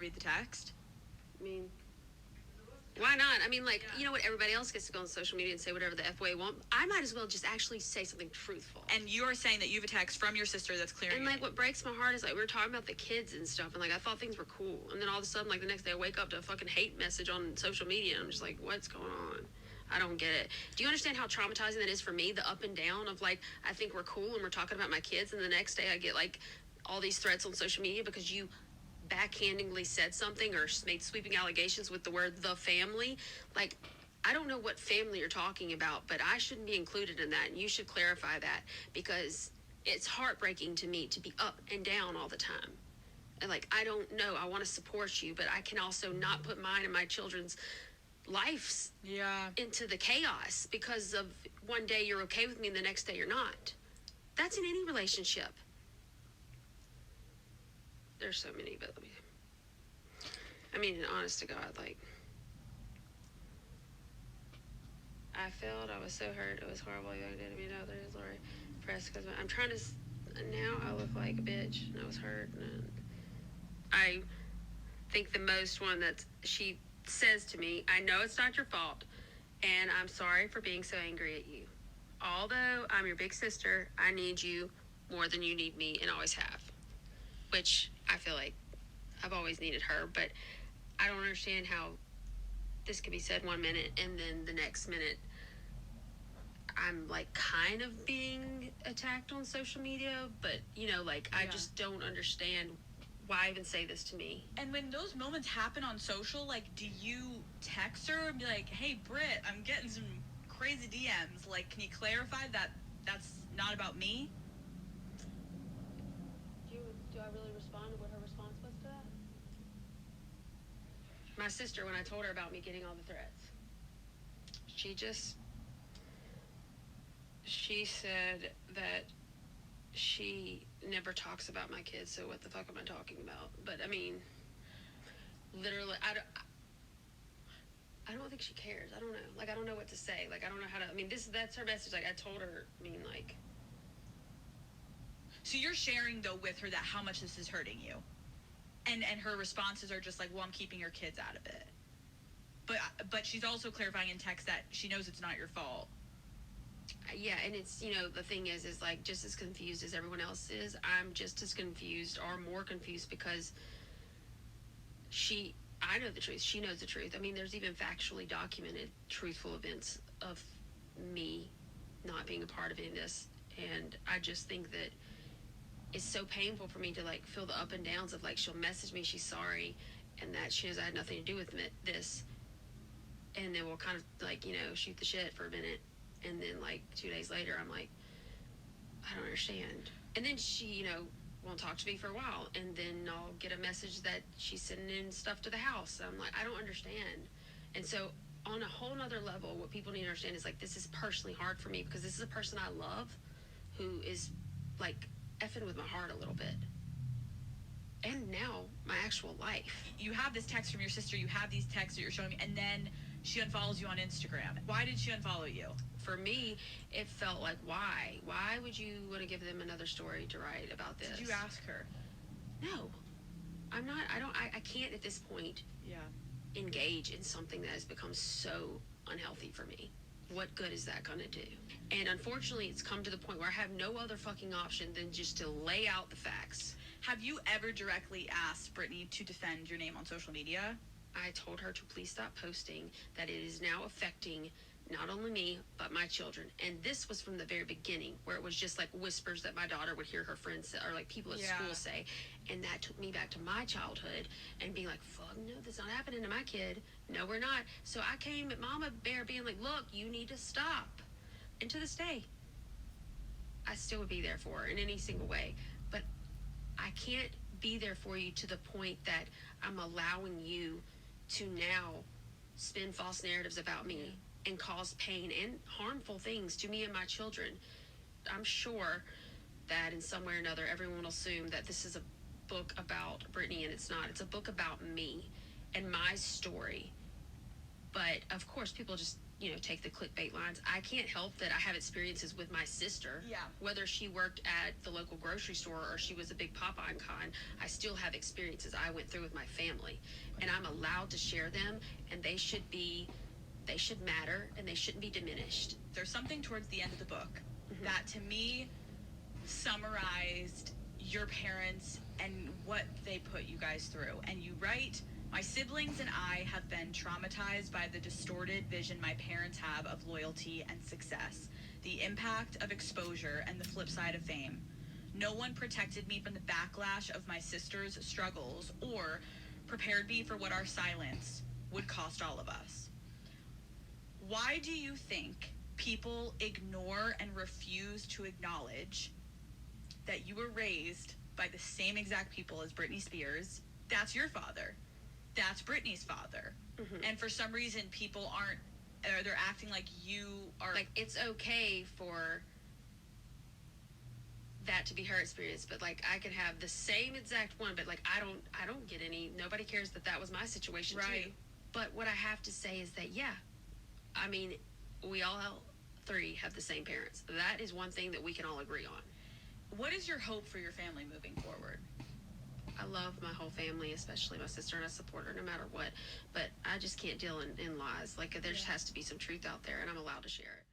read the text? I mean, why not? I mean, like, you know what? Everybody else gets to go on social media and say whatever the F way they want. I might as well just actually say something truthful. And you're saying that you have a text from your sister that's clearing. And, like, what breaks my heart is, like, we were talking about the kids and stuff, and, like, I thought things were cool. And then all of a sudden, like, the next day I wake up to a fucking hate message on social media, and I'm just like, what's going on? I don't get it. Do you understand how traumatizing that is for me? The up and down of, like, I think we're cool and we're talking about my kids, and the next day I get, like, all these threats on social media because you backhandingly said something or made sweeping allegations with the word the family. Like, I don't know what family you're talking about, but I shouldn't be included in that, and you should clarify that, because it's heartbreaking to me to be up and down all the time. And, like, I don't know, I want to support you, but I can also not put mine and my children's lives into the chaos because of one day you're okay with me and the next day you're not. That's in any relationship. There's so many, but I mean, honest to God, like, I failed. I was so hurt. It was horrible. You did to me. No, there is Lori press because I'm trying to. Now I look like a bitch, and I was hurt. And I think the most one that she says to me, I know it's not your fault, and I'm sorry for being so angry at you. Although I'm your big sister, I need you more than you need me, and always have. Which I feel like I've always needed her, but I don't understand how this could be said 1 minute and then the next minute I'm, like, kind of being attacked on social media, but, you know, like, I just don't understand why even say this to me. And when those moments happen on social, like, do you text her and be like, hey, Britt, I'm getting some crazy DMs. Like, can you clarify that that's not about me? Do I really respond to what her response was to that? My sister, when I told her about me getting all the threats, she said that she never talks about my kids, so what the fuck am I talking about? But, I mean, literally, I don't think she cares. I don't know. Like, I don't know what to say. Like, I don't know how to, I mean, that's her message. Like, I told her, I mean, like. So you're sharing, though, with her that how much this is hurting you. And her responses are just like, well, I'm keeping your kids out of it. But she's also clarifying in text that she knows it's not your fault. Yeah, and it's, you know, the thing is like, just as confused as everyone else is, I'm just as confused or more confused because I know the truth. She knows the truth. I mean, there's even factually documented truthful events of me not being a part of any of this. And I just think that it's so painful for me to, like, feel the up and downs of, like, she'll message me she's sorry and that she knows I had nothing to do with this. And then we'll kind of, like, you know, shoot the shit for a minute. And then, like, 2 days later, I'm like, I don't understand. And then she, you know, won't talk to me for a while. And then I'll get a message that she's sending in stuff to the house. And I'm like, I don't understand. And so on a whole nother level, what people need to understand is, like, this is personally hard for me because this is a person I love who is, like, effing with my heart a little bit. And now my actual life. You have this text from your sister. You have these texts that you're showing me. And then she unfollows you on Instagram. Why did she unfollow you? For me, it felt like, why? Why would you want to give them another story to write about this? Did you ask her? No. I'm not, I can't at this point engage in something that has become so unhealthy for me. What good is that going to do? And unfortunately, it's come to the point where I have no other fucking option than just to lay out the facts. Have you ever directly asked Brittany to defend your name on social media? I told her to please stop posting, that it is now affecting not only me, but my children. And this was from the very beginning, where it was just like whispers that my daughter would hear her friends say, or like people at school say. And that took me back to my childhood and being like, fuck no, that's not happening to my kid. No, we're not. So I came at Mama Bear being like, look, you need to stop. And to this day, I still would be there for her in any single way. But I can't be there for you to the point that I'm allowing you to now spin false narratives about me and cause pain and harmful things to me and my children. I'm sure that in some way or another, everyone will assume that this is a book about Brittany, and it's not. It's a book about me and my story. But of course, people just take the clickbait lines. I can't help that I have experiences with my sister. Yeah. Whether she worked at the local grocery store or she was a big pop icon, I still have experiences I went through with my family, and I'm allowed to share them, and they should matter, and they shouldn't be diminished. There's something towards the end of the book that to me summarized your parents and what they put you guys through. And you write, my siblings and I have been traumatized by the distorted vision my parents have of loyalty and success, the impact of exposure, and the flip side of fame. No one protected me from the backlash of my sister's struggles or prepared me for what our silence would cost all of us. Why do you think people ignore and refuse to acknowledge that you were raised by the same exact people as Britney Spears? That's your father. That's Britney's father. And for some reason, people aren't, or they're acting like you are. Like, it's okay for that to be her experience, but like I can have the same exact one, but like I don't get any. Nobody cares that was my situation too. But what I have to say is that I mean, we all three have the same parents. That is one thing that we can all agree on. What is your hope for your family moving forward? I love my whole family, especially my sister, and I support her no matter what. But I just can't deal in lies. Like, there just has to be some truth out there, and I'm allowed to share it.